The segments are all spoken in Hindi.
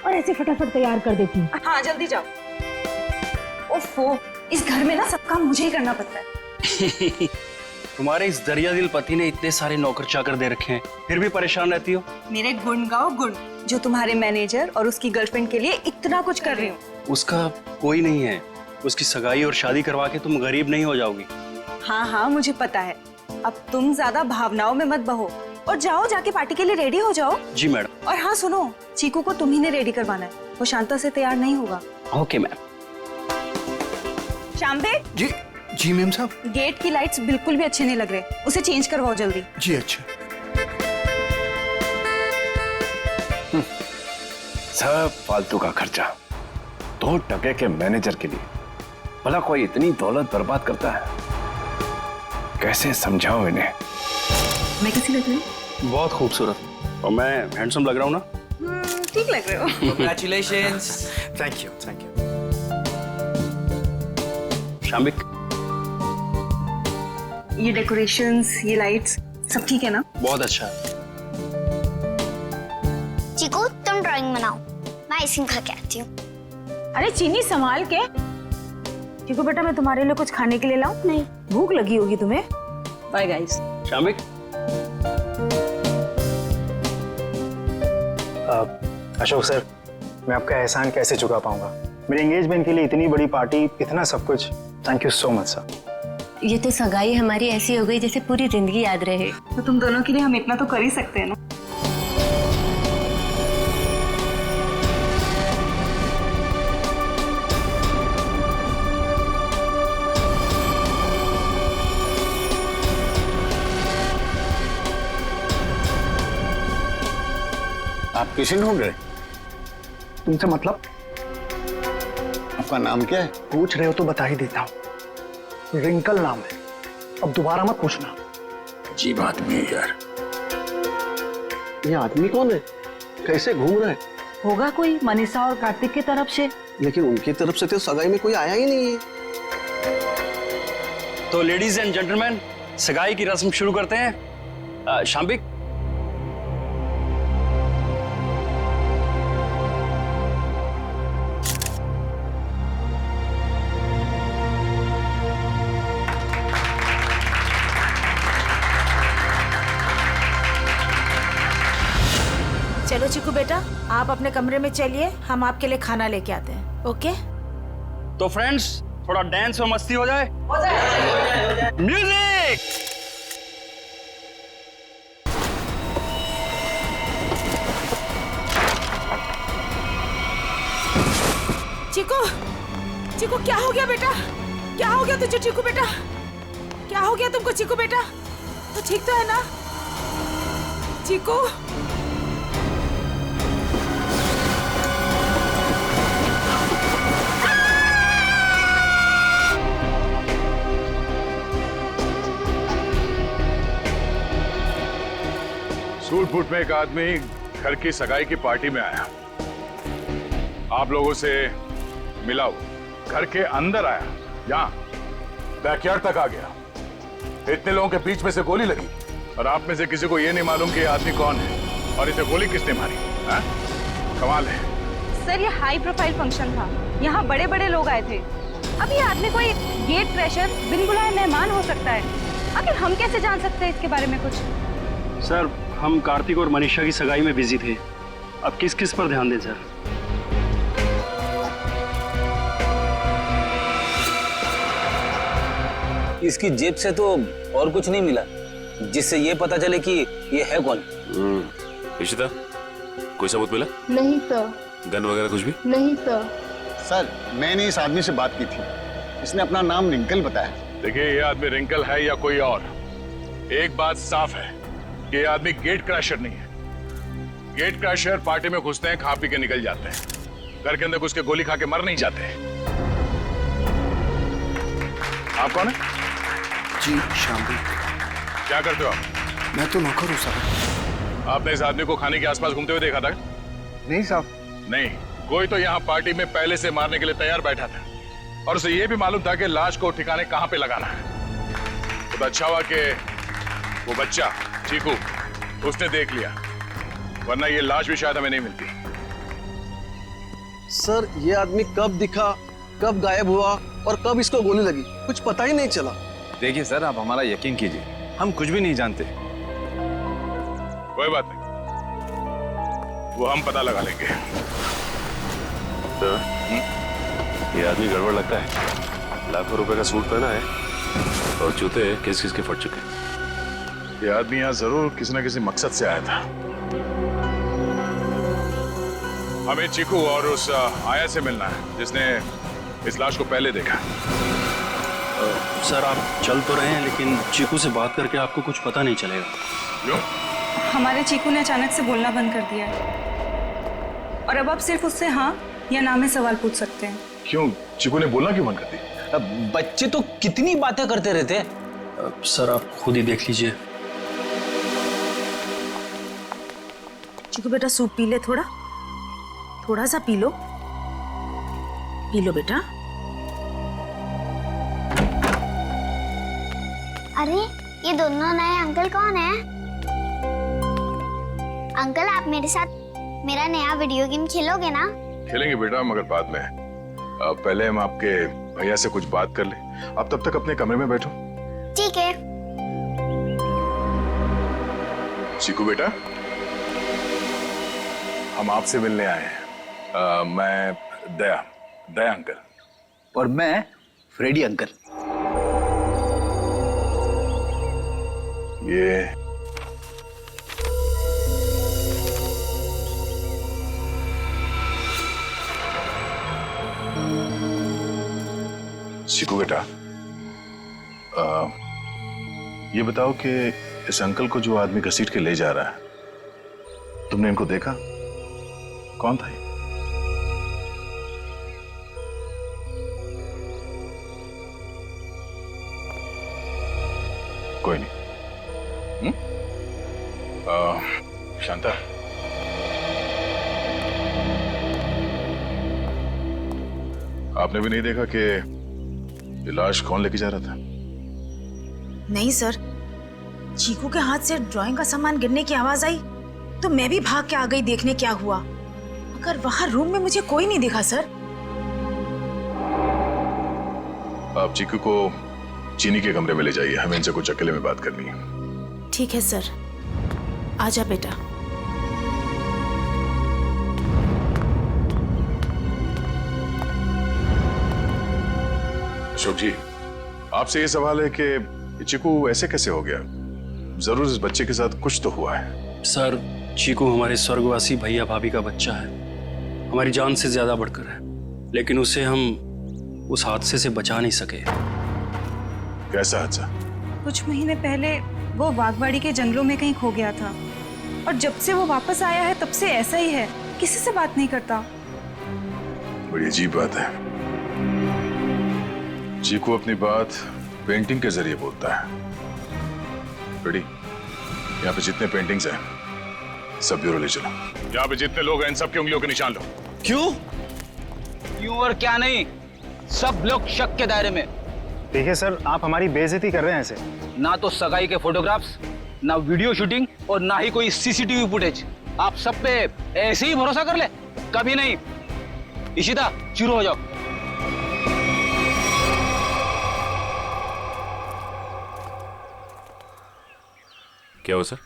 और ऐसे फटाफट तैयार कर देती हूँ। हाँ जल्दी जाओ। ओफो, इस घर में ना सब काम मुझे ही करना पड़ता है। तुम्हारे इस दरिया दिल पति ने इतने सारे नौकर चाकर दे रखे हैं, फिर भी परेशान रहती हो। मेरे गुण गाओ गुण, जो तुम्हारे मैनेजर और उसकी गर्लफ्रेंड के लिए इतना कुछ कर रही हूँ। उसका कोई नहीं है, उसकी सगाई और शादी करवा के तुम गरीब नहीं हो जाओगी। हाँ हाँ मुझे पता है, अब तुम ज्यादा भावनाओं में मत बहो और जाओ जाके पार्टी के लिए रेडी हो जाओ। जी मैडम। और हाँ सुनो, चीकू को तुम ही ने रेडी करवाना है, वो शांता से तैयार नहीं होगा। Okay ma'am. शाम्बे जी जी मैम साहब। गेट की लाइट्स बिल्कुल भी अच्छे नहीं लग रहे, उसे चेंज करवाओ जल्दी। जी अच्छा। सब फालतू का खर्चा 2 टके के मैनेजर के लिए। भला कोई इतनी दौलत बर्बाद करता है? कैसे समझाऊं इन्हें? मैं कैसी लग रही हूँ? बहुत खूबसूरत। और मैं हैंडसम लग रहा हूँ ना? ठीक लग रहे हो। Congratulations. Thank you thank you. शाम्बिक, ये डेकोरेशंस, ये लाइट्स सब ठीक है ना? बहुत अच्छा। चीकू तुम ड्राइंग बनाओ, मैं आइसक्रीम खा के आती हूँ। अरे चीनी संभाल के। चीकू बेटा मैं तुम्हारे लिए कुछ खाने के लिए लाऊं? नहीं, भूख लगी होगी तुम्हें। Bye guys. शाम्बिक, अशोक सर, मैं आपका एहसान कैसे चुका पाऊंगा? मेरे एंगेजमेंट के लिए इतनी बड़ी पार्टी, इतना सब कुछ। Thank you so much sir. ये तो सगाई हमारी ऐसी हो गई जैसे पूरी जिंदगी याद रहे। तो तुम दोनों के लिए हम इतना तो कर ही सकते हैं ना। आप पेशेंट हो गए? तुमसे मतलब? आपका नाम क्या है? पूछ रहे हो तो बता ही देता हूँ। रिंकल नाम है, अब दोबारा मत पूछना। अजीब आदमी है यार। ये आदमी कौन है? कैसे घूम रहा है? होगा कोई मनीषा और कार्तिक की तरफ से। लेकिन उनकी तरफ से तो सगाई में कोई आया ही नहीं है। तो लेडीज एंड जेंटलमैन, सगाई की रस्म शुरू करते हैं। शाम्बिक, चलो चीकू बेटा, आप अपने कमरे में चलिए, हम आपके लिए खाना लेके आते हैं। ओके? तो फ्रेंड्स थोड़ा डांस और मस्ती हो जाए। म्यूजिक। चीकू, चीकू क्या हो गया बेटा? क्या हो गया तुझे चीकू बेटा? क्या हो गया तुमको चीकू बेटा? तो ठीक तो है ना चीकू? सूटबूट में एक आदमी घर की सगाई की पार्टी में आया, आप लोगों से मिला, वो घर के अंदर आया, यहाँ बैकयार्ड तक आ गया। इतने लोगों के बीच में से गोली लगी और आप में से किसी को यह नहीं मालूम कि ये आदमी कौन है और इसे गोली किसने मारी। कमाल है सर, ये हाई प्रोफाइल फंक्शन था, यहाँ बड़े बड़े लोग आए थे। अब ये आदमी कोई गेट क्रैशर, बिन बुलाए मेहमान हो सकता है। आखिर हम कैसे जान सकते हैं इसके बारे में कुछ? सर, हम कार्तिक और मनीषा की सगाई में बिजी थे, अब किस किस पर ध्यान दें सर? इसकी जेब से तो और कुछ नहीं मिला जिससे ये पता चले कि ये है कौन। इशिता, कोई सबूत मिला? नहीं सर। गन वगैरह कुछ भी? नहीं सर। सर, मैंने इस आदमी से बात की थी, इसने अपना नाम रिंकल बताया। देखिए, ये आदमी रिंकल है या कोई और, एक बात साफ है कि ये आदमी गेट क्रैशर नहीं है। गेट क्रैशर पार्टी में घुसते हैं, खा पी के निकल जाते हैं, घर के अंदर घुस के गोली खा के मर नहीं जाते। आप कौन है? जी शाम्बिक। क्या करते हो आप? मैं तो नौकर हूँ साहब। आपने इस आदमी को खाने के आसपास घूमते हुए देखा था? नहीं साहब। नहीं, कोई तो यहाँ पार्टी में पहले से मारने के लिए तैयार बैठा था और उसे यह भी मालूम था कि लाश को ठिकाने कहां पे लगाना है। तो अच्छा हुआ कि वो बच्चा चीकू उसने देख लिया, वरना ये लाश भी शायद हमें नहीं मिलती। सर ये आदमी कब दिखा, कब गायब हुआ और कब इसको गोली लगी, कुछ पता ही नहीं चला। देखिए सर, आप हमारा यकीन कीजिए, हम कुछ भी नहीं जानते। कोई बात नहीं, वो हम पता लगा लेंगे। सर, ये आदमी गड़बड़ लगता है। लाखों रुपए का सूट पहना है और जूते किस किस के फट चुके। ये आदमी यहाँ जरूर किसी न किसी मकसद से आया था। हमें चीकू और उस आया से मिलना है जिसने इस लाश को पहले देखा। सर आप चल तो रहे हैं, लेकिन चीकू से बात करके आपको कुछ पता नहीं चलेगा। क्यों? हमारे चीकू ने अचानक से बोलना बंद कर दिया है और अब आप सिर्फ उससे हाँ या ना में सवाल पूछ सकते हैं। क्यों? चीकू ने बोलना क्यों बंद कर दी? बच्चे तो कितनी बातें करते रहते हैं। सर आप खुद ही देख लीजिए। चिकू बेटा सूप पी ले, थोड़ा सा पी लो बेटा। अरे ये दोनों नए अंकल कौन है? अंकल आप मेरे साथ मेरा नया वीडियो गेम खेलोगे ना? खेलेंगे बेटा, मगर बाद में। पहले हम आपके भैया से कुछ बात कर ले। आप तब तक अपने कमरे में बैठो। ठीक है। चीकू बेटा, हम आपसे मिलने आए हैं। मैं दया अंकल। और मैं फ्रेडी अंकल। ये चीकू बेटा, ये बताओ कि इस अंकल को जो आदमी घसीट के ले जा रहा है, तुमने इनको देखा? कौन था ये? कोई नहीं। शांता, आपने भी नहीं देखा कि ये लाश कौन लेके जा रहा था? नहीं सर, चीकू के हाथ से ड्राइंग का सामान गिरने की आवाज आई तो मैं भी भाग के आ गई देखने क्या हुआ, मगर वहां रूम में मुझे कोई नहीं दिखा सर। आप चीकू को चीनी के कमरे में ले जाइए, हमें इनसे कुछ अकेले में बात करनी है। ठीक है सर, आजा बेटा। अशोक जी, आपसे ये सवाल है कि चीकू ऐसे कैसे हो गया? जरूर इस बच्चे के साथ कुछ तो हुआ है। सर चीकू हमारे स्वर्गवासी भैया भाभी का बच्चा है, हमारी जान से ज्यादा बढ़कर है, लेकिन उसे हम उस हादसे से बचा नहीं सके। कैसा हादसा? कुछ महीने पहले वो बागवाड़ी के जंगलों में कहीं खो गया था और जब से वो वापस आया है तब से ऐसा ही है, किसी से बात नहीं करता। बड़ी अजीब बात है। चीकू अपनी बात पेंटिंग के जरिए बोलता है। बड़ी, यहाँ पे जितने पेंटिंग्स हैं सब ब्यूरो ले चलो। यहाँ पे जितने लोग हैं इन सब की उंगलियों के निशान लो। क्यों? क्यों और क्या नहीं, सब लोग शक के दायरे में। देखिए सर, आप हमारी बेइज्जती कर रहे हैं ऐसे। ना तो सगाई के फोटोग्राफ्स, ना वीडियो शूटिंग और ना ही कोई सीसीटीवी फुटेज। आप सब पे ऐसे ही भरोसा कर ले? कभी नहीं। इशिता, शुरू हो जाओ। क्या हो सर?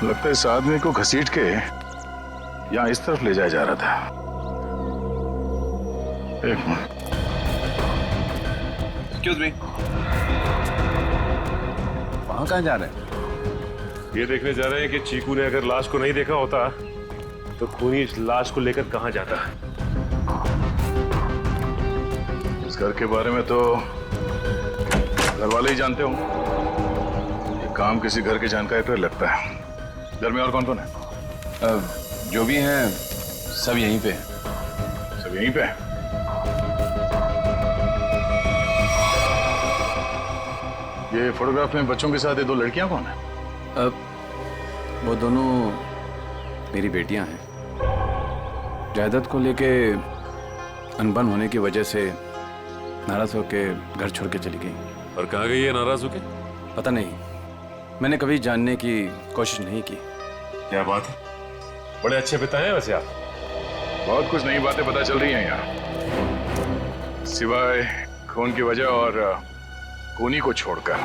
लगता है इस आदमी को घसीट के यहाँ इस तरफ ले जाया जा रहा था। एक मिनट। एक्सक्यूज मी, वहां कहाँ जा रहे हैं? ये देखने जा रहे हैं कि चीकू ने अगर लाश को नहीं देखा होता तो खूनी इस लाश को लेकर कहाँ जाता। इस घर के बारे में तो घर वाले ही जानते हो। ये काम किसी घर के जानकारी पर लगता है। घर में और कौन कौन है? जो भी हैं सब यहीं पे। सब यहीं पे? ये फोटोग्राफ में बच्चों के साथ ये दो लड़कियां कौन है? वो दोनों मेरी बेटियां हैं। जायदाद को लेके अनबन होने की वजह से नाराज होके घर छोड़ के चली गई। और कहाँ गई है नाराज होके? पता नहीं, मैंने कभी जानने की कोशिश नहीं की। क्या बात है? बड़े अच्छे पिता हैं वैसे आप। बहुत कुछ नई बातें पता चल रही हैं यहाँ, सिवाय खून की वजह और खूनी को छोड़कर।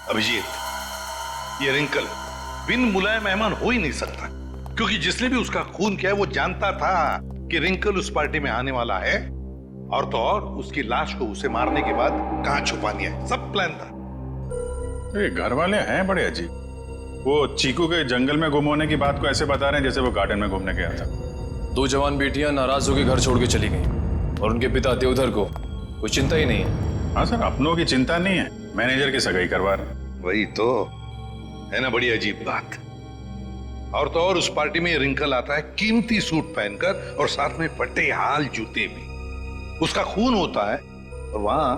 अभिजीत, ये रिंकल बिन बुलाए मेहमान हो ही नहीं सकता, क्योंकि जिसने भी उसका खून किया है वो जानता था कि रिंकल उस पार्टी में आने वाला है, और तो और उसकी लाश को उसे मारने के बाद कहां छुपानी है, सब प्लान था। ये घर वाले हैं बड़े अजीब। वो चीकू के जंगल में गुम होने की बात को ऐसे बता रहे हैं जैसे वो गार्डन में घूमने गया था। 2 जवान बेटियां नाराज होकर घर छोड़ के चली गईं और उनके पिता देवधर को कोई चिंता ही नहीं है। हाँ सर, अपनों की चिंता नहीं है, मैनेजर की सगाई करवा रहे। वही तो है ना, बड़ी अजीब बात। और तो और उस पार्टी में रिंकल आता है कीमती सूट पहनकर और साथ में फटे हाल जूते भी। उसका खून होता है और वहां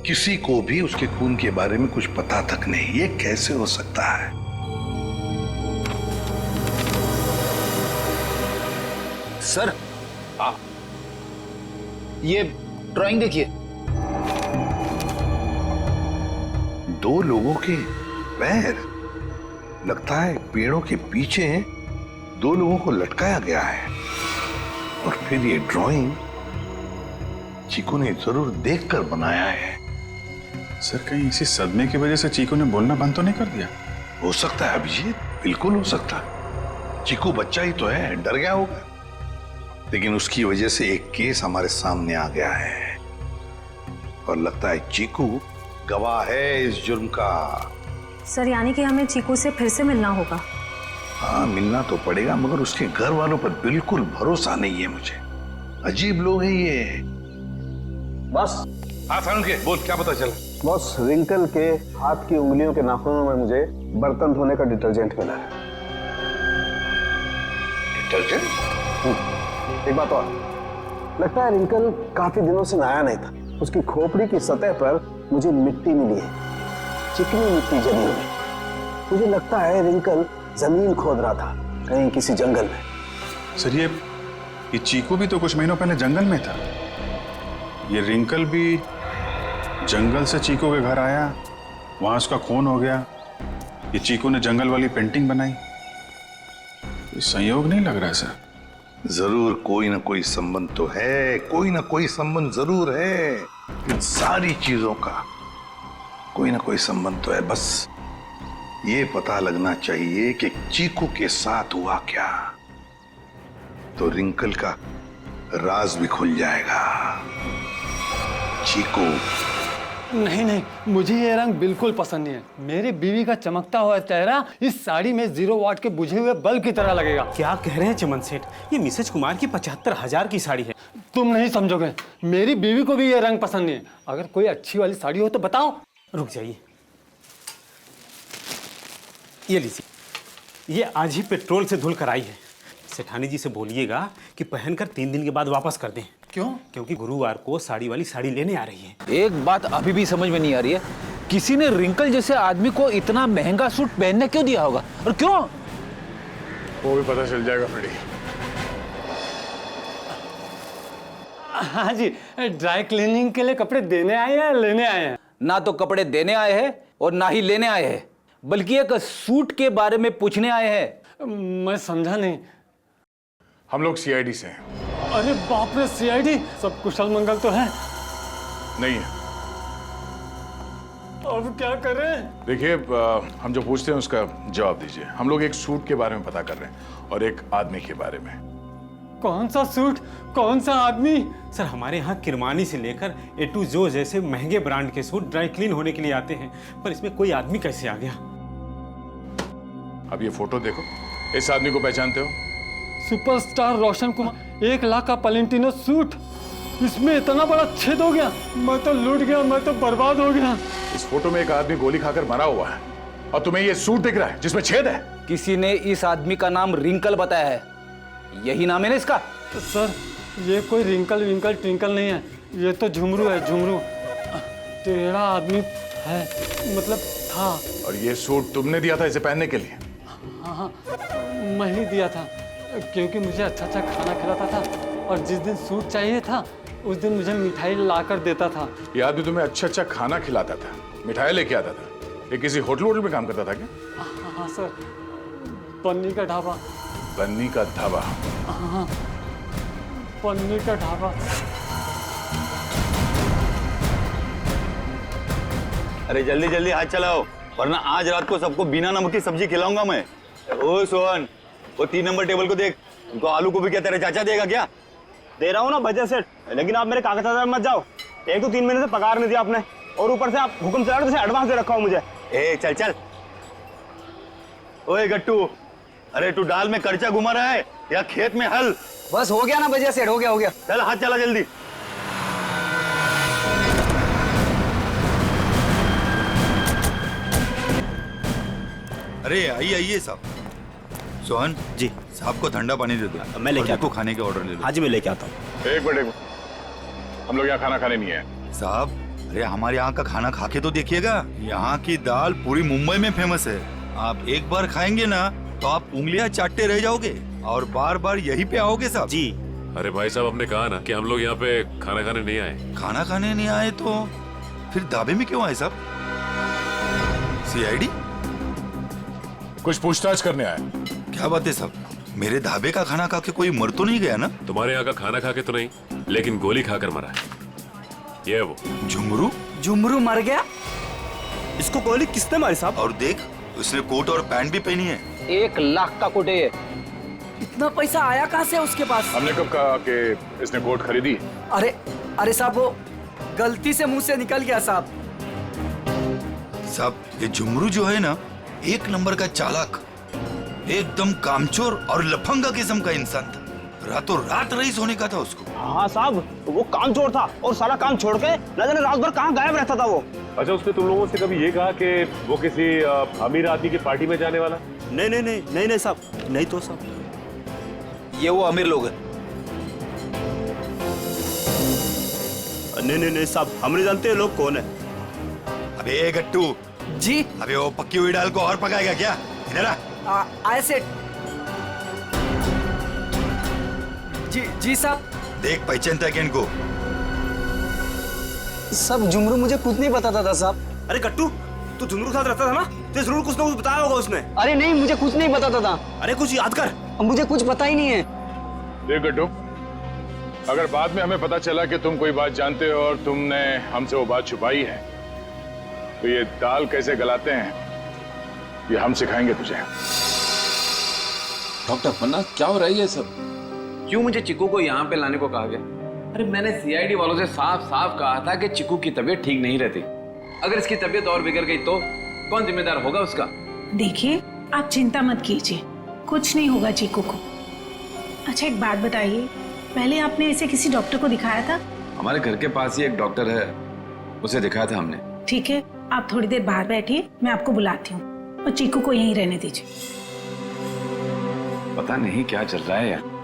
किसी को भी उसके खून के बारे में कुछ पता तक नहीं। ये कैसे हो सकता है? सर, आप ये ड्राइंग देखिए। 2 लोगों के पैर, लगता है पेड़ों के पीछे 2 लोगों को लटकाया गया है। और फिर ये ड्राइंग चीकू ने जरूर देखकर बनाया है। सर, कहीं इसी सदमे की वजह से चीकू ने बोलना बंद तो नहीं कर दिया? हो सकता है अभिजीत, बिल्कुल हो सकता है। चीकू बच्चा ही तो है, डर गया होगा। लेकिन उसकी वजह से एक केस हमारे सामने आ गया है और लगता है चीकू गवाह है इस जुर्म का। सर, यानी कि हमें चीकू से फिर से मिलना होगा? हाँ, मिलना तो पड़ेगा, मगर उसके घर वालों पर बिल्कुल भरोसा नहीं है मुझे। अजीब लोग हैं ये। बस। हाँ सारुण के, बोल क्या पता चला? बस, रिंकल के हाथ की उंगलियों के नाखूनों में मुझे बर्तन धोने का डिटर्जेंट मिला है। डिटर्जेंट? एक बात और, लगता है रिंकल काफी दिनों से नहाया नहीं था। उसकी खोपड़ी की सतह पर मुझे मिट्टी मिली है, चिकनी मिट्टी जमी हुई। मुझे लगता है रिंकल जमीन खोद रहा था कहीं किसी जंगल में। सर, ये चीकू भी तो कुछ महीनों पहले जंगल में था। ये रिंकल भी जंगल से चीकू के घर आया, वहां उसका खून हो गया। ये चीकू ने जंगल वाली पेंटिंग बनाई। ये संयोग नहीं लग रहा है सर। जरूर कोई ना कोई संबंध तो है, कोई ना कोई संबंध जरूर है। इन सारी चीजों का कोई ना कोई संबंध तो है। बस ये पता लगना चाहिए कि चीकू के साथ हुआ क्या, तो रिंकल का राज भी खुल जाएगा। चीकू। नहीं नहीं, मुझे ये रंग बिल्कुल पसंद नहीं है। मेरी बीवी का चमकता हुआ चेहरा इस साड़ी में 0 वाट के बुझे हुए बल्ब की तरह लगेगा। क्या कह रहे हैं चमन सेठ? ये मिसेज कुमार की 75,000 की साड़ी है। तुम नहीं समझोगे, मेरी बीवी को भी ये रंग पसंद नहीं है। अगर कोई अच्छी वाली साड़ी हो तो बताओ। रुक जाइए, ये लीजिए, ये आज ही पेट्रोल से धुल कर आई है। सेठानी जी से बोलिएगा कि पहनकर 3 दिन के बाद वापस कर दें। क्यों? क्योंकि गुरुवार को साड़ी वाली साड़ी लेने आ रही है। एक बात अभी भी समझ में नहीं आ रही है, किसी ने रिंकल जैसे आदमी को इतना महंगा सूट पहनने क्यों दिया होगा और क्यों? वो भी पता चल जाएगा फ्रेडी। हाँ जी, ड्राई क्लीनिंग के लिए कपड़े देने आए हैं या लेने आए हैं? ना तो कपड़े देने आए हैं और ना ही लेने आए हैं, बल्कि एक सूट के बारे में पूछने आए हैं। मैं समझा नहीं। हम लोग सीआईडी से हैं। अरे बाप रे, सीआईडी? सब कुशल मंगल तो है? नहीं है। अब क्या करें? देखिए, हम जो पूछते हैं उसका जवाब दीजिए। हम लोग एक सूट के बारे में पता कर रहे हैं और एक आदमी के बारे में। कौन सा सूट, कौन सा आदमी? सर, हमारे यहाँ किरमानी से लेकर ए टू जो जैसे महंगे ब्रांड के सूट ड्राई क्लीन होने के लिए आते हैं, पर इसमें कोई आदमी कैसे आ गया? अब ये फोटो देखो, इस आदमी को पहचानते हो? सुपरस्टार रोशन कुमार, 1 लाख का पलेंटिनो सूट, इसमें इतना बड़ा छेद हो गया। मैं तो लूट गया, मैं तो बर्बाद हो गया। इस फोटो में एक आदमी गोली खाकर मरा हुआ है और तुम्हें ये सूट दिख रहा है जिसमें छेद है। किसी ने इस आदमी का नाम रिंकल बताया है, यही नाम है ना इसका? तो सर, ये कोई रिंकल विंकल ट्विंकल नहीं है, ये तो झुमरू है, झुमरू। टेढ़ा आदमी है, मतलब था। और ये सूट तुमने दिया था इसे पहनने के लिए? हाँ, मैं ही दिया था, क्योंकि मुझे अच्छा अच्छा खाना खिलाता था और जिस दिन सूट चाहिए था उस दिन मुझे मिठाई ला कर देता था। ये आदमी तुम्हें अच्छा अच्छा खाना खिलाता था, मिठाई लेके आता था। ये किसी होटल में काम करता था क्या? हाँ सर, पन्नी का ढाबा। बन्नी का ढाबा। हाँ, पन्नी का ढाबा। अरे जल्दी जल्दी हाथ चलाओ, वरना आज रात को सबको बिना नमक की सब्जी खिलाऊंगा मैं। ओ सोहन, वो 3 नंबर टेबल को देख, उनको आलू को भी क्या तेरे चाचा देगा क्या? दे रहा हूँ ना भैया सेठ, लेकिन आप मेरे कागजात मत जाओ। एक तो 3 महीने से पगार नहीं दिया आपने, और ऊपर से आप हुक्म चला रहे हो, एडवांस दे रखा हो मुझे। ए चल चल। ओए गट्टू, अरे तू दाल में कर्चा घुमा रहा है या खेत में हल? बस हो गया ना भैया सेठ, हो गया। चल हाथ चला जल्दी। अरे आइए आइए साहब। सोहन जी, साहब को ठंडा पानी दे दो। मैं लेके आता हूँ। खाने के ऑर्डर ले लो। हाँ जी, मैं लेके आता हूँ। एक मिनट, हम लोग यहाँ खाना खाने नहीं है साहब। अरे हमारे यहाँ का खाना खा के तो देखिएगा, यहाँ की दाल पूरी मुंबई में फेमस है। आप एक बार खाएंगे ना तो आप उंगलियां चाटते रह जाओगे और बार बार यही पे आओगे साहब जी। अरे भाई साहब, हमने कहा ना कि हम लोग यहाँ पे खाना खाने नहीं आए। खाना खाने नहीं आए तो फिर ढाबे में क्यों आए साहब? सीआईडी? कुछ पूछताछ करने आए। क्या बात है साहब, मेरे ढाबे का खाना खा के कोई मर तो नहीं गया ना? तुम्हारे यहाँ का खाना खा के तो नहीं, लेकिन गोली खाकर मरा है। ये वो झुमरू। झुमरू मर गया? इसको गोली किसने मारी साहब? और देख, उसने कोट और पैंट भी पहनी है। 1 लाख का कोट है ये। इतना पैसा आया कहाँ से उसके पास? हमने कब कहा कि इसने कोट खरीदी? अरे साहब, वो गलती से मुंह से निकल गया साहब। साहब ये झुमरू जो है ना, 1 नंबर का चालाक, एकदम कामचोर और लफंगा किस्म का इंसान था। रातों रात रईस होने का था उसको। हाँ साहब, वो कामचोर था और सारा काम छोड़ के न जाने रात भर कहाँ गायब रहता था वो। अच्छा, उसने तुम लोगों से कभी ये कहा कि वो किसी अमीर आदमी की पार्टी में जाने वाला? नहीं साहब, नहीं तो साहब, ये वो अमीर लोग हैं। नहीं साहब, हम नहीं जानते लोग कौन है। अबे गट्टू जी। अबे वो पक्की हुई दाल को और पकाएगा क्या? इधर आ। आए सेठ जी साहब। देख, पहचानता है इनको? सब झुमरू मुझे कुछ नहीं बताता था साहब। अरे कट्टू, तू झुमरू के साथ रहता था ना, तो जरूर कुछ ना कुछ बताया होगा उसने। अरे नहीं, मुझे कुछ नहीं बताता था। अरे कुछ याद कर। मुझे कुछ पता ही नहीं है। देख गट्टू, अगर बाद में हमें पता चला कि तुम कोई बात जानते हो और तुमने हमसे वो बात छुपाई है, तो ये दाल कैसे गलाते हैं ये हम सिखाएंगे तुझे। डॉक्टर पन्ना, क्या हो रहा है ये सब? क्यों मुझे चिकू को यहाँ पे लाने को कहा गया? अरे मैंने सीआईडी वालों से साफ साफ कहा था कि चिकू की तबीयत ठीक नहीं रहती। अगर इसकी तबीयत और बिगड़ गई तो कौन जिम्मेदार होगा उसका? देखिए, आप चिंता मत कीजिए, कुछ नहीं होगा चीकू को। अच्छा एक बात बताइए, पहले आपने इसे किसी डॉक्टर को दिखाया था? हमारे घर के पास ही एक डॉक्टर है, उसे दिखाया था हमने। ठीक है, आप थोड़ी देर बाहर बैठिए, मैं आपको बुलाती हूँ, और चीकू को यहीं रहने दीजिए। पता नहीं क्या चल रहा है यार।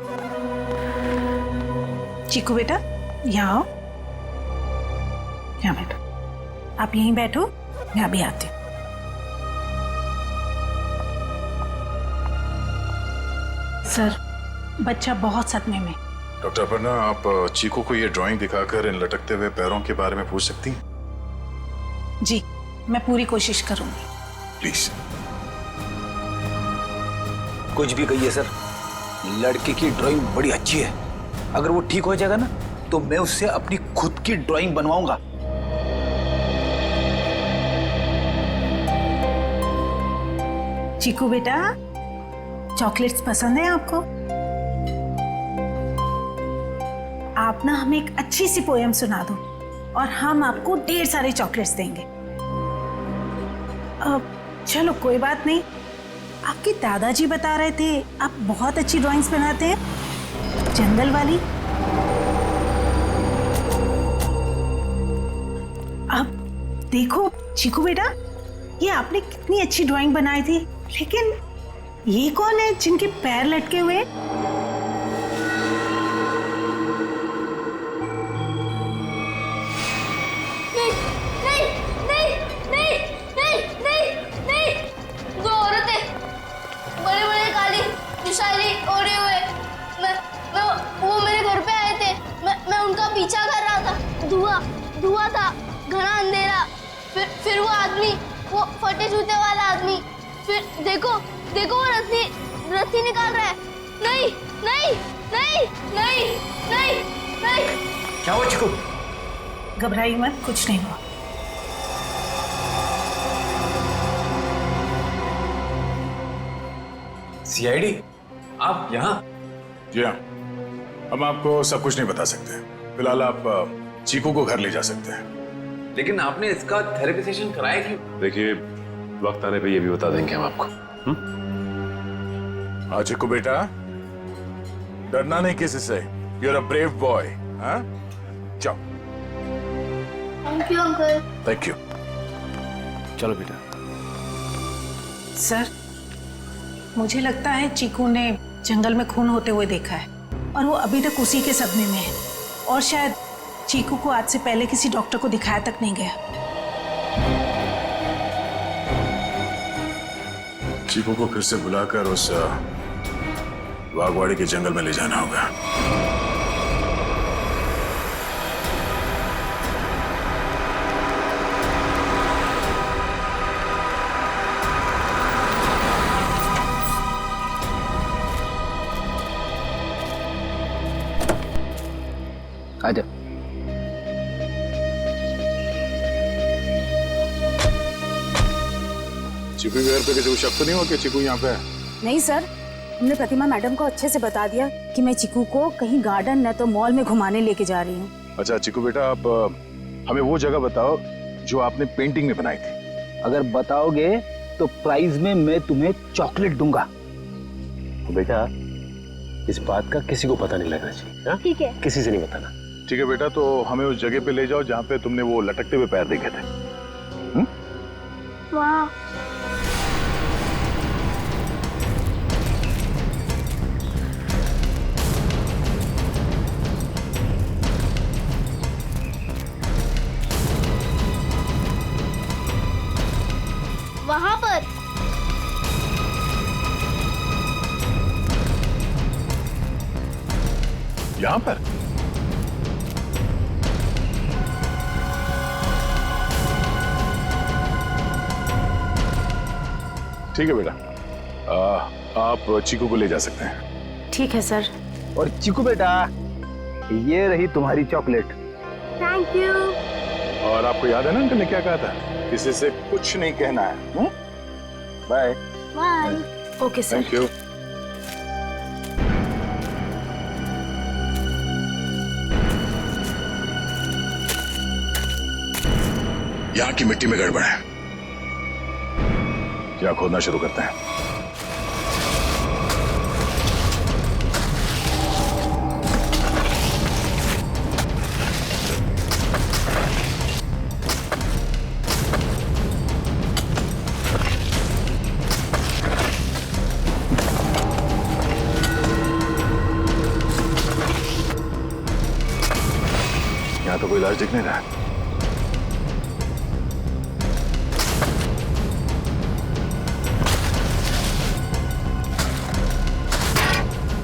चीकू बेटा, यहाँ आओ, यहाँ बैठो। आप यहीं बैठो, मैं अभी आती हूँ। सर, बच्चा बहुत सदमे में। डॉक्टर पन्ना, आप चीकू को ये ड्राइंग दिखाकर इन लटकते हुए पैरों के बारे में पूछ सकती हैं? जी, मैं पूरी कोशिश करूंगी। प्लीज। कुछ भी कहिए सर, लड़के की ड्राइंग बड़ी अच्छी है। अगर वो ठीक हो जाएगा ना, तो मैं उससे अपनी खुद की ड्राइंग बनवाऊंगा। चीकू बेटा, चॉकलेट्स पसंद है आपको? आप ना हमें एक अच्छी सी पोएम सुना दो और हम आपको ढेर सारे चॉकलेट्स देंगे। चलो कोई बात नहीं, आपके दादाजी बता रहे थे आप बहुत अच्छी ड्राइंग्स बनाते हैं, जंगल वाली। अब देखो चीकू बेटा, ये आपने कितनी अच्छी ड्राइंग बनाई थी, लेकिन ये कौन है जिनके पैर लटके हुए? पीछा कर रहा था, धुआं था, घना अंधेरा, फिर वो आदमी, वो फटे जूते वाला आदमी, फिर देखो वो रस्सी निकाल रहा है, नहीं नहीं नहीं नहीं नहीं नहीं। क्या हुआ चिकू? घबराइए मत, कुछ नहीं हुआ। सीआईडी, आप यहाँ? जी हाँ, हम आपको सब कुछ नहीं बता सकते। फिलहाल आप चीकू को घर ले जा सकते हैं। लेकिन आपने इसका थेरेपी सेशन कराया क्यों? देखिए, वक्त आने पे ये भी बता देंगे हम आपको। हाँ चिकू बेटा, डरना नहीं किसी से। You are a brave boy. हाँ, जाओ। Thank you uncle. Thank you. चलो बेटा। सर, मुझे लगता है चीकू ने जंगल में खून होते हुए देखा है और वो अभी तक उसी के सदमे में है और शायद चीकू को आज से पहले किसी डॉक्टर को दिखाया तक नहीं गया। चीकू को फिर से बुलाकर उस वाघवाड़ी के जंगल में ले जाना होगा। आजा। चिकू के घर पे किसी को शक तो नहीं हुआ कि चिकू यहाँ पे है? नहीं सर, हमने प्रतिमा मैडम को अच्छे से बता दिया कि मैं चिकू को कहीं गार्डन न तो मॉल में घुमाने लेके जा रही हूँ। अच्छा चिकू बेटा, आप हमें वो जगह बताओ जो आपने पेंटिंग में बनाई थी। अगर बताओगे तो प्राइज में मैं तुम्हें चॉकलेट दूंगा। तो बेटा, इस बात का किसी को पता नहीं लगना चाहिए। ठीक है। किसी से नहीं बताना। ठीक है बेटा, तो हमें उस जगह पे ले जाओ जहाँ पे तुमने वो लटकते हुए पैर देखे थे। वाह। वहां पर। यहाँ पर? ठीक है बेटा, आप चीकू को ले जा सकते हैं। ठीक है सर। और चीकू बेटा, ये रही तुम्हारी चॉकलेट। Thank you. और आपको याद है ना अंकल ने क्या कहा था? किसी से कुछ नहीं कहना है। Bye. Bye. Okay sir. Thank you. यहाँ की मिट्टी में गड़बड़ है। क्या खोदना शुरू करते हैं? यहाँ तो कोई इलाज दिख नहीं रहा है।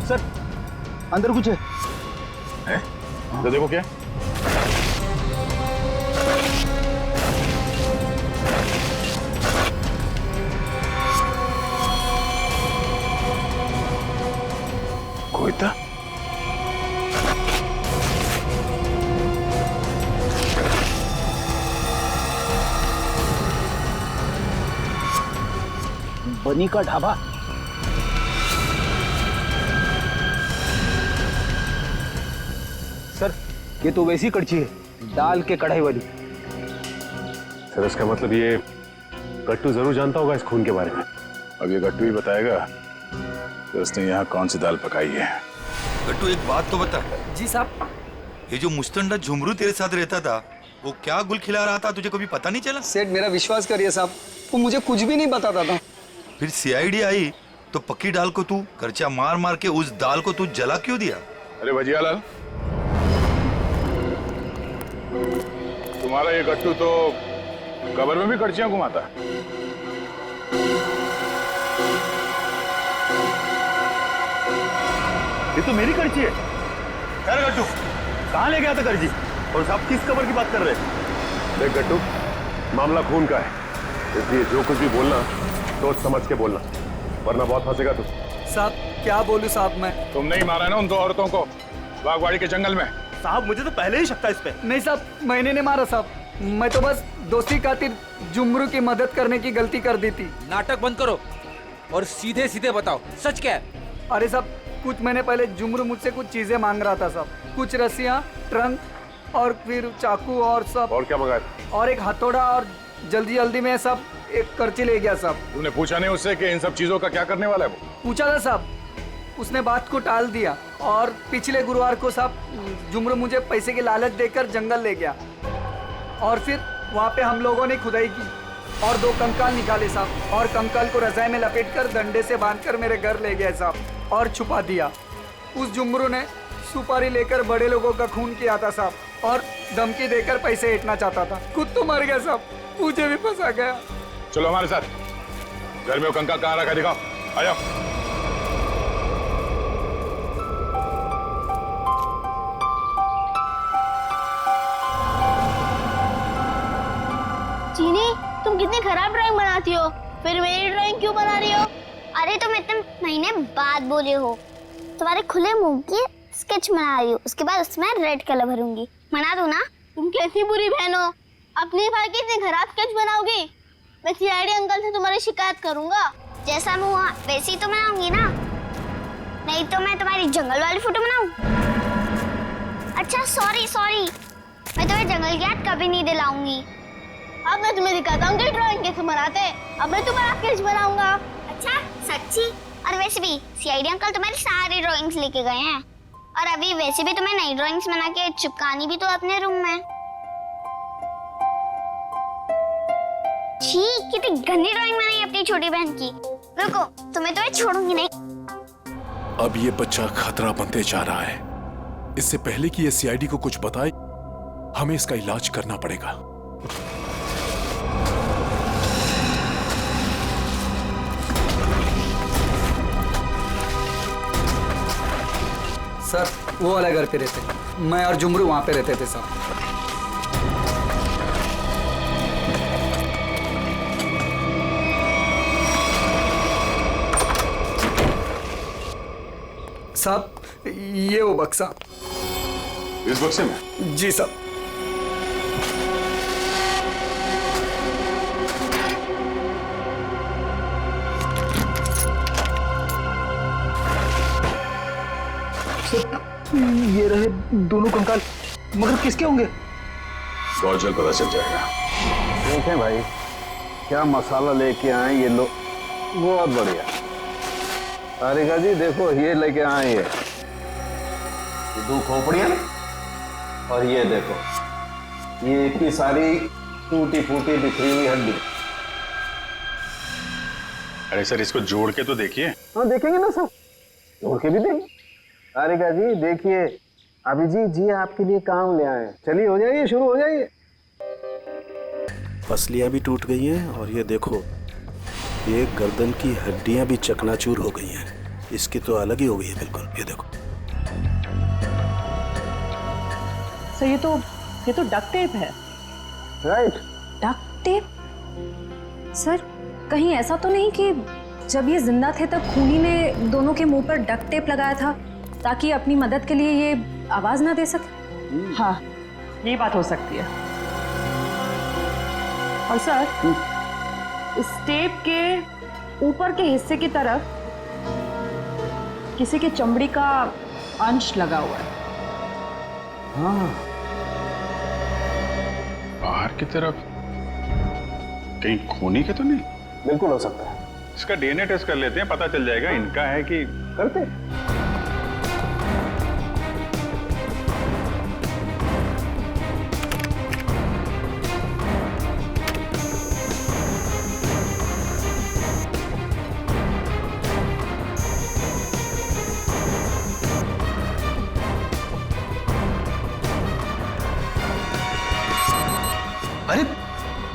सर, अंदर कुछ है? तो देखो क्या? कोई था? बनी का ढाबा। सर, ये तो वैसी कड़छी है, दाल के कढ़ाई वाली। सर, इसका मतलब ये गट्टू जरूर जानता होगा इस खून के बारे में। अब ये गट्टू ही बताएगा कि उसने यहाँ कौन सी दाल पकाई है। गट्टू, एक बात तो बता। जी साहब। ये जो मुस्तंडा झुमरू तेरे साथ रहता था, वो क्या गुल खिला रहा था, तुझे कभी पता नहीं चला? सेठ, मेरा विश्वास करिए साहब, वो मुझे कुछ भी नहीं बताता था। फिर सीआईडी आई तो पक्की दाल को तू खर्चा मार मार के उस दाल को तू जला क्यों दिया? अरे भजियालाल, तुम्हारा ये गट्टू तो कब्र में भी कड़छियां घुमाता है। ये तो मेरी कड़छी है। खैर गट्टू, कहाँ ले गया था कड़छी? और साहब किस कब्र की बात कर रहे हैं? देख गट्टू, मामला खून का है, इसलिए जो कुछ भी बोलना सोच समझ के बोलना, वरना बहुत फंसेगा तू। साहब क्या बोलूं साहब मैं। तुमने ही मारा ना उन 2 औरतों को बागवाड़ी के जंगल में। साहब मुझे तो पहले ही शक था इस पे। नहीं साहब, मैंने नहीं मारा साहब, मैं तो बस दोस्ती खातिर जुमरू की मदद करने की गलती कर दी थी। नाटक बंद करो और सीधे सीधे बताओ सच क्या है। अरे साहब, कुछ महीने पहले जुमरू मुझसे कुछ चीजें मांग रहा था साहब, कुछ रस्सियाँ, ट्रंक और फिर चाकू और सब। और क्या मंगाया? और एक हथौड़ा, और जल्दी जल्दी में सब एक कर्ची ले गया साहब। तूने पूछा नहीं उससे कि इन सब चीजों का क्या करने वाला है वो? पूछा था साहब, उसने बात को टाल दिया और पिछले गुरुवार को साहब जुमरू मुझे पैसे की लालच देकर जंगल ले गया और फिर वहाँ पे हम लोगों ने खुदाई की और 2 कंकाल निकाले साहब, और कंकाल को रजाई में लपेटकर डंडे से बांधकर मेरे घर ले गया साहब और छुपा दिया। उस जुमरू ने सुपारी लेकर बड़े लोगों का खून किया था साहब और धमकी देकर पैसे ऐंठना चाहता था। खुद तो मर गया साहब, मुझे भी फंसा गया। चलो हमारे साथ, घर में वो कंकाल कहाँ रखा दिखाओ, आ जाओ। चीनी, तुम कितनी खराब ड्राइंग बनाती हो, फिर मेरी ड्राइंग क्यों बना रही हो? अरे तुम इतने महीने बाद बोले हो, तुम्हारे खुले मुंह की स्केच बना रही हूँ, उसके बाद उसमें रेड कलर भरूंगी। बना दो ना। तुम कैसी बुरी बहन हो, अपनी भाई की इतनी खराब स्केच बनाओगी? मैं सीआईडी अंकल से तुम्हारी शिकायत करूंगा। जैसा मुँह हुआ वैसे ही तो बनाऊंगी ना, नहीं तो मैं तुम्हारी जंगल वाली फोटो बनाऊं? अच्छा सॉरी, मैं तुम्हें जंगल की याद कभी नहीं दिलाऊंगी। अब मैं तुम्हें दिखाता हूँ कि ड्राइंग कैसे बनाते हैं। अब मैं तुम्हारा स्केच बनाऊंगा। अच्छा सच्ची? और वैसे भी सीआईडी अंकल तुम्हारी सारी ड्राइंग्स लेके गए हैं, और अभी वैसे भी तुम्हें नई ड्राइंग्स बना के चिपकानी भी तो अपने रूम में। छी, कितनी गंदी ड्राइंग बनाई अपनी छोटी बहन की। रुको, तुम्हें तो मैं छोड़ूंगी नहीं। अब ये बच्चा खतरा बनते जा रहा है। इससे पहले कि ये सीआईडी को कुछ बताए, हमें इसका इलाज करना पड़ेगा। सर वो वाला घर पे रहते, मैं और जुमरू वहाँ पे रहते थे सर। साहब ये वो बक्सा। इस बक्से में? जी साहब। ये रहे दोनों कंकाल, मगर किसके होंगे? बहुत जल्द पता चल जाएगा। देखें भाई, क्या मसाला लेके आए ये लोग, बहुत बढ़िया। तारिका जी देखो, ये लेके आए ये 2 खोपड़ियाँ, और ये देखो ये इतनी सारी टूटी फूटी बिखरी हुई हड्डी। अरे सर, इसको जोड़ के तो देखिए। हाँ देखेंगे ना सर, जोड़ के भी देंगे। तारिका जी देखिए, अभिजीत जी आपके लिए काम ले आए। चलिए हो जाइए, शुरू हो जाइए। पसलियाँ भी टूट गई हैं, और ये देखो ये गर्दन की हड्डियाँ भी चकनाचूर हो गई हैं। इसकी तो अलग ही हो गई है बिल्कुल, ये देखो। सर ये तो डक्ट टेप है। Right, duct tape? सर कहीं ऐसा तो नहीं कि जब ये जिंदा थे तब खूनी ने दोनों के मुंह पर डक्ट टेप लगाया था ताकि अपनी मदद के लिए ये आवाज ना दे सके? हाँ, ये बात हो सकती है। और सर इस टेप के ऊपर के हिस्से की तरफ किसी के चमड़ी का अंश लगा हुआ है। हाँ, बाहर की तरफ कहीं खूनी के तो नहीं? बिल्कुल हो सकता है। इसका डीएनए टेस्ट कर लेते हैं, पता चल जाएगा इनका है कि। करते। अरे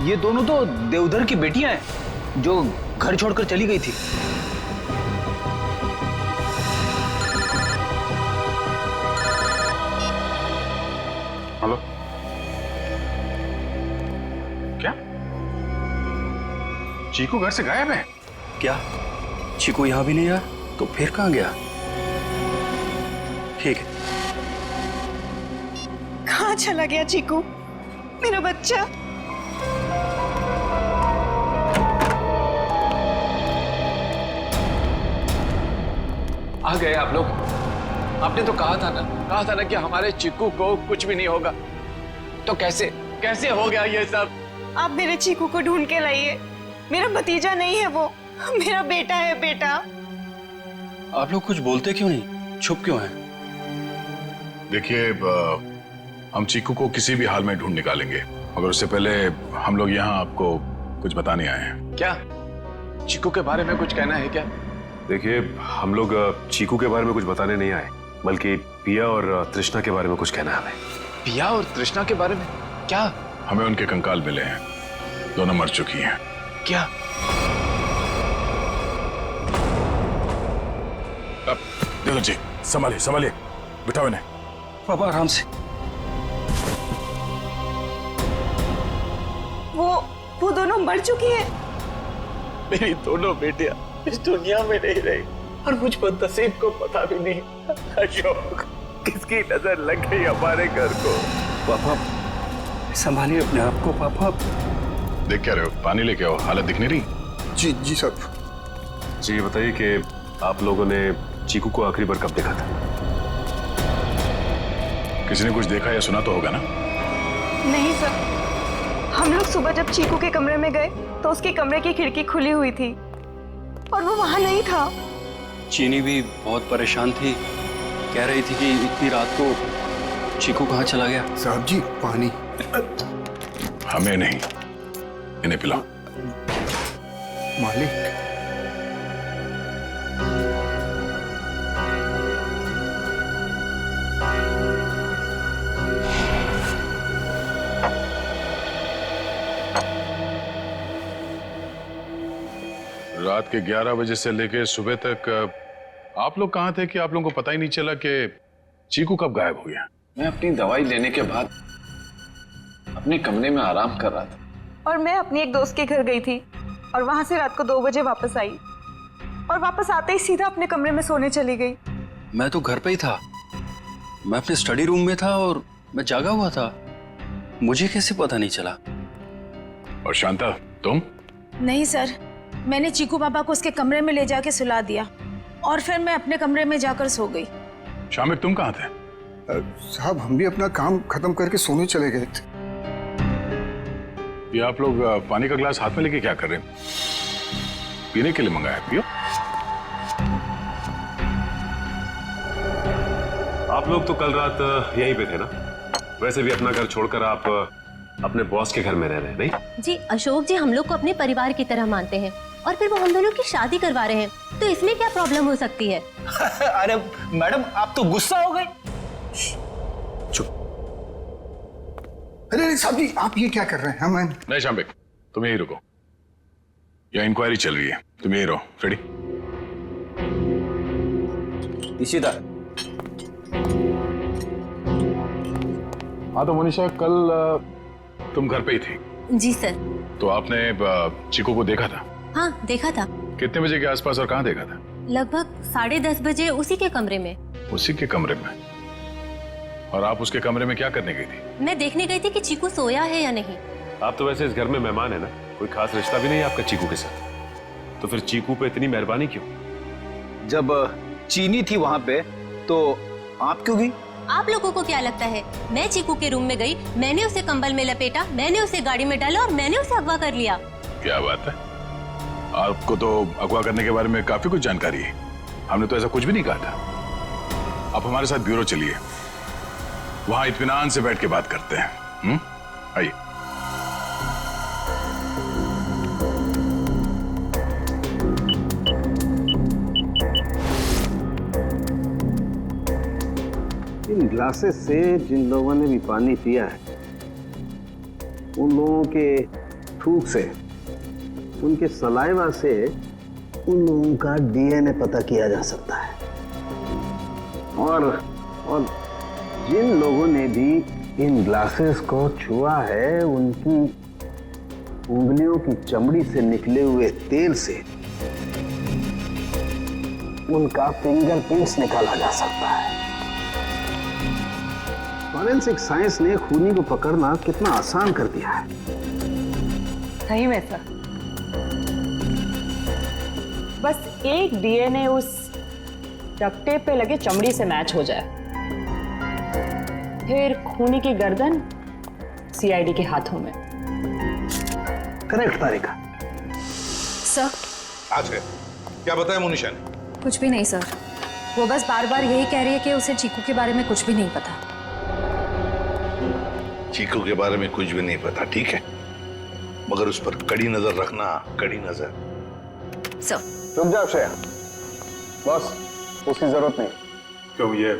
ये दोनों तो देवधर की बेटियां हैं जो घर छोड़कर चली गई थी। हेलो, क्या चीकू घर से गायब है? क्या चीकू यहाँ भी नहीं आया? तो फिर कहाँ गया? ठीक है। कहाँ चला गया चीकू, मेरा बच्चा? आ गए आप लोग। आपने तो कहा था ना कि हमारे चीकू को कुछ भी नहीं होगा। तो कैसे कैसे हो गया ये सब? आप मेरे चीकू को ढूंढ के लाइए। मेरा भतीजा नहीं है वो, मेरा बेटा है। बेटा, आप लोग कुछ बोलते क्यों नहीं? चुप क्यों हैं? देखिए, हम चीकू को किसी भी हाल में ढूंढ निकालेंगे, मगर उससे पहले हम लोग यहाँ आपको कुछ बताने आए हैं। क्या चीकू के बारे में कुछ कहना है क्या? देखिए, हम लोग चीकू के बारे में कुछ बताने नहीं आए, बल्कि पिया और तृष्णा के बारे में कुछ कहना है हमें। पिया और तृष्णा के बारे में? क्या? हमें उनके कंकाल मिले हैं, दोनों मर चुकी हैं। क्या? अब देखो जी, संभालिए संभालिए, बिठाओ इन्हें। पापा आराम से। वो दोनों मर चुकी है। मेरी दोनों बेटियां इस दुनिया में नहीं रही और मुझ पर नसीब को पता भी नहीं। अशोक, किसकी नजर लग गई हमारे घर को? पापा संभालिए अपने आप को। पापा देख क्या रहे हो? पानी लेके आओ, हालत दिख नहीं रही। जी जी साहब। जी, ये बताइए कि आप लोगों ने चीकू को आखिरी बार कब देखा था? किसी ने कुछ देखा या सुना तो होगा ना? नहीं सर, हम लोग सुबह जब चीकू के कमरे में गए तो उसके कमरे की खिड़की खुली हुई थी और वो वहां नहीं था। चीनी भी बहुत परेशान थी, कह रही थी कि इतनी रात को चीकू कहाँ चला गया। साहब जी, पानी। हमें नहीं, इन्हें पिलाओ। मालिक, रात के 11 बजे से लेके सुबह तक आप लोग कहाँ थे कि आप लोगों को पता ही नहीं चला कि चीकू कब गायब हो गया? मैं अपनी दवाई लेने के बाद अपने कमरे में आराम कर रहा था और मैं अपनी एक दोस्त के घर गई थी और वहां से रात को 2 बजे वापस आई और वापस आते ही सीधा अपने कमरे में सोने चली गई। मैं तो घर पे ही था, मैं अपने स्टडी रूम में था और मैं जागा हुआ था, मुझे कैसे पता नहीं चला? और शांता, तुम? नहीं सर, मैंने चीकू पापा को उसके कमरे में ले जाके सुला दिया और फिर मैं अपने कमरे में जाकर सो गई। शामिक, तुम कहाँ थे? साहब, हम भी अपना काम खत्म करके सोने चले गए थे। ये आप लोग पानी का गिलास हाथ में लेके क्या कर रहे हैं? पीने के लिए मंगाया, पियो। आप लोग तो कल रात यहीं पे थे ना? वैसे भी अपना घर छोड़कर आप अपने बॉस के घर में रह रहे हैं, नहीं? जी अशोक जी हम लोग को अपने परिवार की तरह मानते हैं और फिर वो हम दोनों की शादी करवा रहे हैं, तो इसमें क्या प्रॉब्लम हो सकती है? अरे मैडम, आप तो गुस्सा हो गए। चुप। अरे साहब जी, आप ये क्या कर रहे हैं? हम नहीं शामिक, तुम यहीं रुको, यहाँ इंक्वायरी चल रही है, तुम यहीं रहो। रेडी? इशिता। हाँ तो मनीषा, कल तुम घर पे ही थी? जी सर। तो आपने चीकू को देखा था? हाँ देखा था। कितने बजे के आसपास और कहाँ देखा था? लगभग 10:30 बजे उसी के कमरे में। उसी के कमरे में? और आप उसके कमरे में क्या करने गई थी? मैं देखने गई थी कि चीकू सोया है या नहीं। आप तो वैसे इस घर में मेहमान है ना, कोई खास रिश्ता भी नहीं है आपका चीकू के साथ, तो फिर चीकू पे इतनी मेहरबानी क्यों? जब चीनी थी वहां पे तो आप क्यों गई? आप लोगों को क्या लगता है मैं चीकू के रूम में गई, मैंने उसे कंबल में लपेटा, मैंने उसे गाड़ी में डाला और मैंने उसे अगवा कर लिया? क्या बात है, आपको तो अगवा करने के बारे में काफी कुछ जानकारी है। हमने तो ऐसा कुछ भी नहीं कहा था। आप हमारे साथ ब्यूरो चलिए, वहां इत्मीनान से बैठ के बात करते हैं। आइए। इन ग्लासेस से जिन लोगों ने भी पानी पिया है, उन लोगों के थूक से, उनके सलाइवा से उन लोगों का डीएनए पता किया जा सकता है। और जिन लोगों ने भी इन ग्लासेस को छुआ है, उनकी उंगलियों की चमड़ी से निकले हुए तेल से उनका फिंगरप्रिंट्स निकाला जा सकता है। फॉरेंसिक साइंस ने खूनी को पकड़ना कितना आसान कर दिया है। सही में सर, बस एक डीएनए उस डक्ट टेप पे लगे चमड़ी से मैच हो जाए, फिर खूनी की गर्दन सीआईडी के हाथों में। करेक्ट तारिका। सर आज है क्या बताया मोनिशा ने? कुछ भी नहीं सर, वो बस बार बार यही कह रही है कि उसे चीकू के बारे में कुछ भी नहीं पता। चीकू के बारे में कुछ भी नहीं पता, ठीक है, मगर उस पर कड़ी नजर रखना, कड़ी नजर। सर रुक जाओ श्रेया, बॉस उसकी जरूरत नहीं। क्यों, ये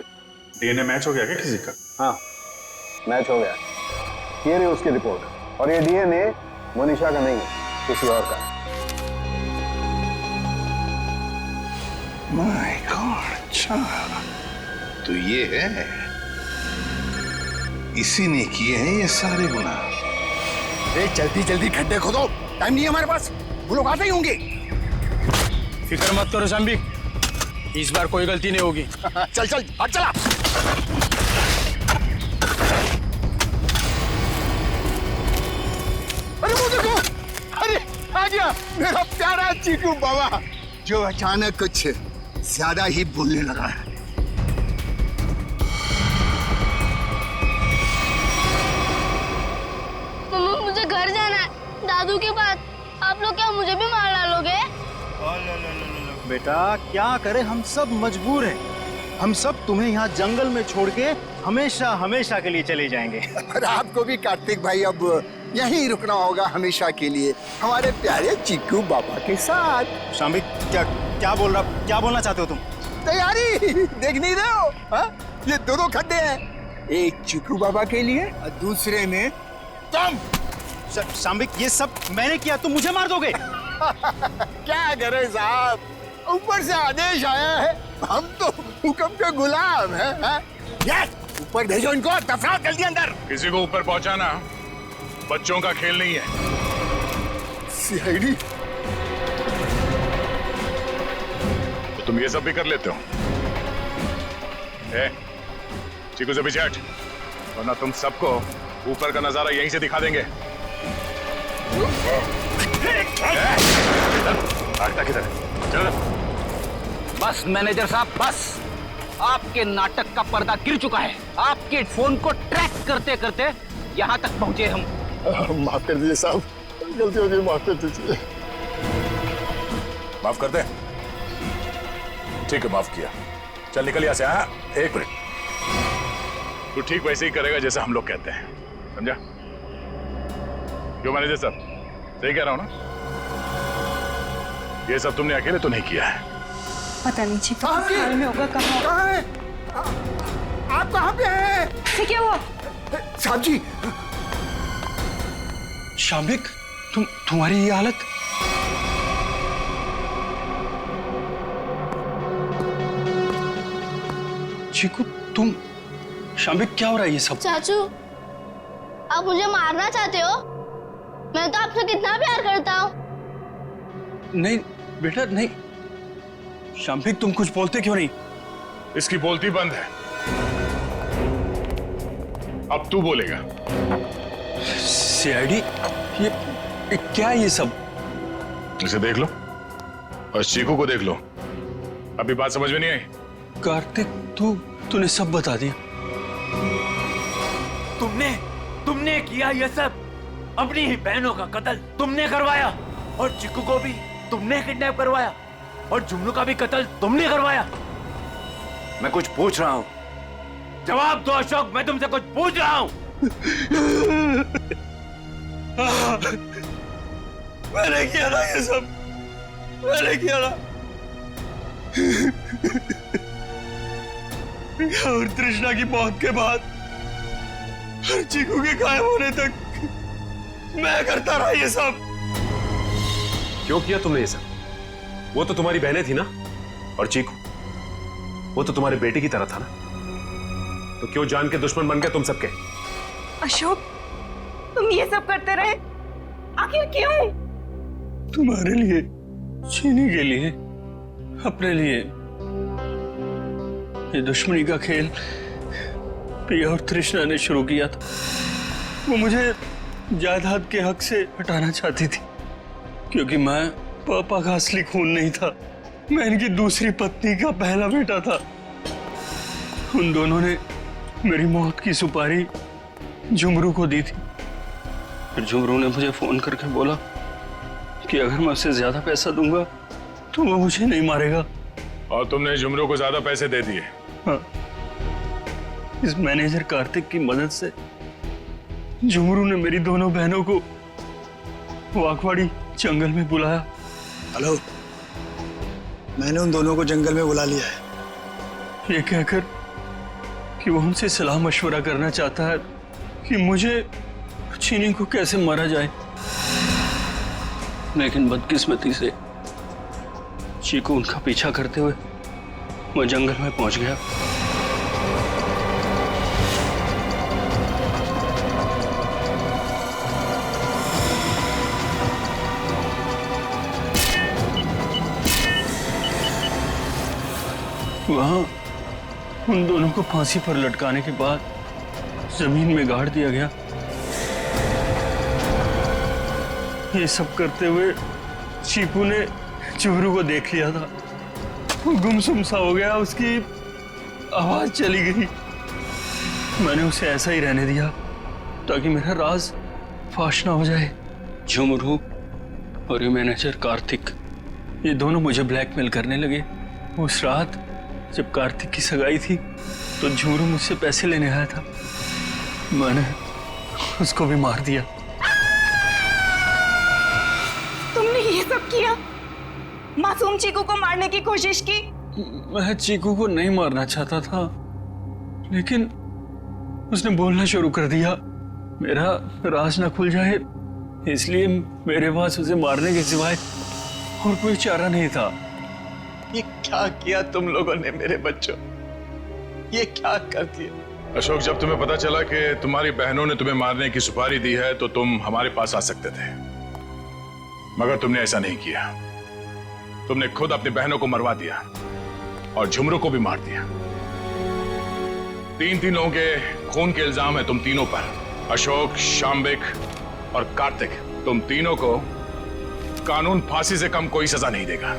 डीएनए मैच हो गया क्या किसी का? हाँ मैच हो गया, ये रही उसकी रिपोर्ट, और ये डीएनए मोनिशा का नहीं है, किसी और का। माय गॉड, अच्छा तो ये है, इसी ने किए हैं ये सारे गुनाह। जल्दी जल्दी खड्डे खोदो, टाइम नहीं है हमारे पास, वो लोग आते ही होंगे। फिक्र मत करो शाम्बिक, इस बार कोई गलती नहीं होगी। चल चल हट चला। अरे वो देखो, अरे आ गया मेरा प्यारा चीकू बाबा, जो अचानक कुछ ज्यादा ही बोलने लगा है। मम्मा मुझे घर जाना है, दादू के पास। आप लोग क्या मुझे भी मार डालोगे? बेटा क्या करें, हम सब मजबूर हैं। हम सब तुम्हें यहाँ जंगल में छोड़ के हमेशा हमेशा के लिए चले जाएंगे। और आपको भी कार्तिक भाई अब यहीं रुकना होगा हमेशा के लिए, हमारे प्यारे चीकू बाबा के साथ। शाम्बिक क्या बोलना चाहते हो तुम? तैयारी देख नहीं रहे हो? हा? ये दोनों खड्डे हैं, एक चीकू बाबा के लिए और दूसरे में तुम। शाम्बिक ये सब मैंने किया, तुम मुझे मार दोगे? क्या करें साहब, ऊपर से आदेश आया है, हम तो हुक्म के गुलाम हैं। यस, ऊपर भेजो इनको, दफनाओ जल्दी अंदर। किसी को ऊपर पहुंचाना बच्चों का खेल नहीं है। सीआईडी, तो तुम ये सब भी कर लेते हो? चीकू से पीछे हट, वरना तुम सबको ऊपर का नजारा यहीं से दिखा देंगे। किधर? चलो। बस मैनेजर साहब, बस आपके नाटक का पर्दा गिर चुका है। आपके फोन को ट्रैक करते करते यहाँ तक पहुंचे हम। माफ कर दीजिए साहब, गलती हो गई, माफ कर दीजिए। माफ कर दे? ठीक है, माफ किया। चल निकल यहाँ से। हाँ, एक मिनट, तू ठीक वैसे ही करेगा जैसे हम लोग कहते हैं, समझा? क्यों मैनेजर साहब, सही कह रहा हूँ ना? ये सब तुमने अकेले तो नहीं किया है। पता नहीं चीकू हाल में होगा। कहाँ है? आप कहाँ पे हैं? क्या हुआ? साहब जी। शाम्बिक, तुम्हारी ये हालत? चीकू तुम, शाम्बिक क्या हो रहा है ये सब? चाचू, आप मुझे मारना चाहते हो? मैं तो आपसे कितना प्यार करता हूँ। नहीं बेटा नहीं। शाम्बिक तुम कुछ बोलते क्यों नहीं? इसकी बोलती बंद है, अब तू बोलेगा। सीआईडी, ये क्या है ये सब? इसे देख लो और चीकू को देख लो। अभी बात समझ में नहीं आई? कार्तिक, तूने सब बता दिया। तुमने किया ये सब, अपनी ही बहनों का कत्ल तुमने करवाया, और चिक्कू को भी तुमने किडनैप करवाया, और जुमनू का भी कत्ल तुमने करवाया। मैं कुछ पूछ रहा हूँ, जवाब दो अशोक, मैं तुमसे कुछ पूछ रहा हूँ। मैंने किया ना ये सब, मैंने किया ना। और तृष्णा की मौत के बाद हर चीकू के गायब होने तक मैं करता रहा ये सब। क्यों किया तुमने ये सब? वो तो तुम्हारी बहनें थी ना, और चीकू वो तो तुम्हारे बेटे की तरह था ना, तो क्यों जान के दुश्मन बन गए तुम सबके? अशोक, तुम ये सब करते रहे, आखिर क्यों? तुम्हारे लिए, चीनी के लिए, अपने लिए, ये दुश्मनी का खेल प्रिया और तृष्णा ने शुरू किया था। वो मुझे जायदाद के हक से हटाना चाहती थी, क्योंकि मैं पापा का असली खून नहीं था, मैं इनकी दूसरी पत्नी का पहला बेटा था। उन दोनों ने मेरी मौत की सुपारी झुमरू को दी थी। फिर झुमरू ने मुझे फोन करके बोला कि अगर मैं उसे ज्यादा पैसा दूंगा तो वो मुझे नहीं मारेगा। और तुमने झुमरू को ज्यादा पैसे दे दिए? हाँ, इस मैनेजर कार्तिक की मदद से झुमरू ने मेरी दोनों बहनों को वाकवाड़ी जंगल में बुलाया। हेलो, मैंने उन दोनों को जंगल में बुला लिया है। ये कहकर कि वो उनसे सलाह मशवरा करना चाहता है कि मुझे चीनी को कैसे मारा जाए। लेकिन बदकिस्मती से चीकू उनका पीछा करते हुए मैं जंगल में पहुंच गया। वहां उन दोनों को फांसी पर लटकाने के बाद जमीन में गाड़ दिया गया। ये सब करते हुए चीकू ने झुमरू को देख लिया था। वो गुमसुम सा हो गया, उसकी आवाज चली गई। मैंने उसे ऐसा ही रहने दिया ताकि मेरा राज फाश ना हो जाए। झुमरू और ये मैनेजर कार्तिक, ये दोनों मुझे ब्लैकमेल करने लगे। उस रात जब कार्तिक की सगाई थी तो झुमरू मुझसे पैसे लेने आया था, मैंने उसको भी मार दिया। तुमने ये सब किया? मासूम चीकू को मारने की कोशिश की? मैं चीकू को नहीं मारना चाहता था, लेकिन उसने बोलना शुरू कर दिया। मेरा राज ना खुल जाए, इसलिए मेरे पास उसे मारने के सिवाय और कोई चारा नहीं था। ये क्या किया तुम लोगों ने मेरे बच्चों? ये क्या कर दिया? अशोक, जब तुम्हें पता चला कि तुम्हारी बहनों ने तुम्हें मारने की सुपारी दी है तो तुम हमारे पास आ सकते थे, मगर तुमने ऐसा नहीं किया। तुमने खुद अपनी बहनों को मरवा दिया और झुमरू को भी मार दिया। तीन लोगों के खून के इल्जाम है तुम तीनों पर। अशोक, शाम्बिक और कार्तिक, तुम तीनों को कानून फांसी से कम कोई सजा नहीं देगा।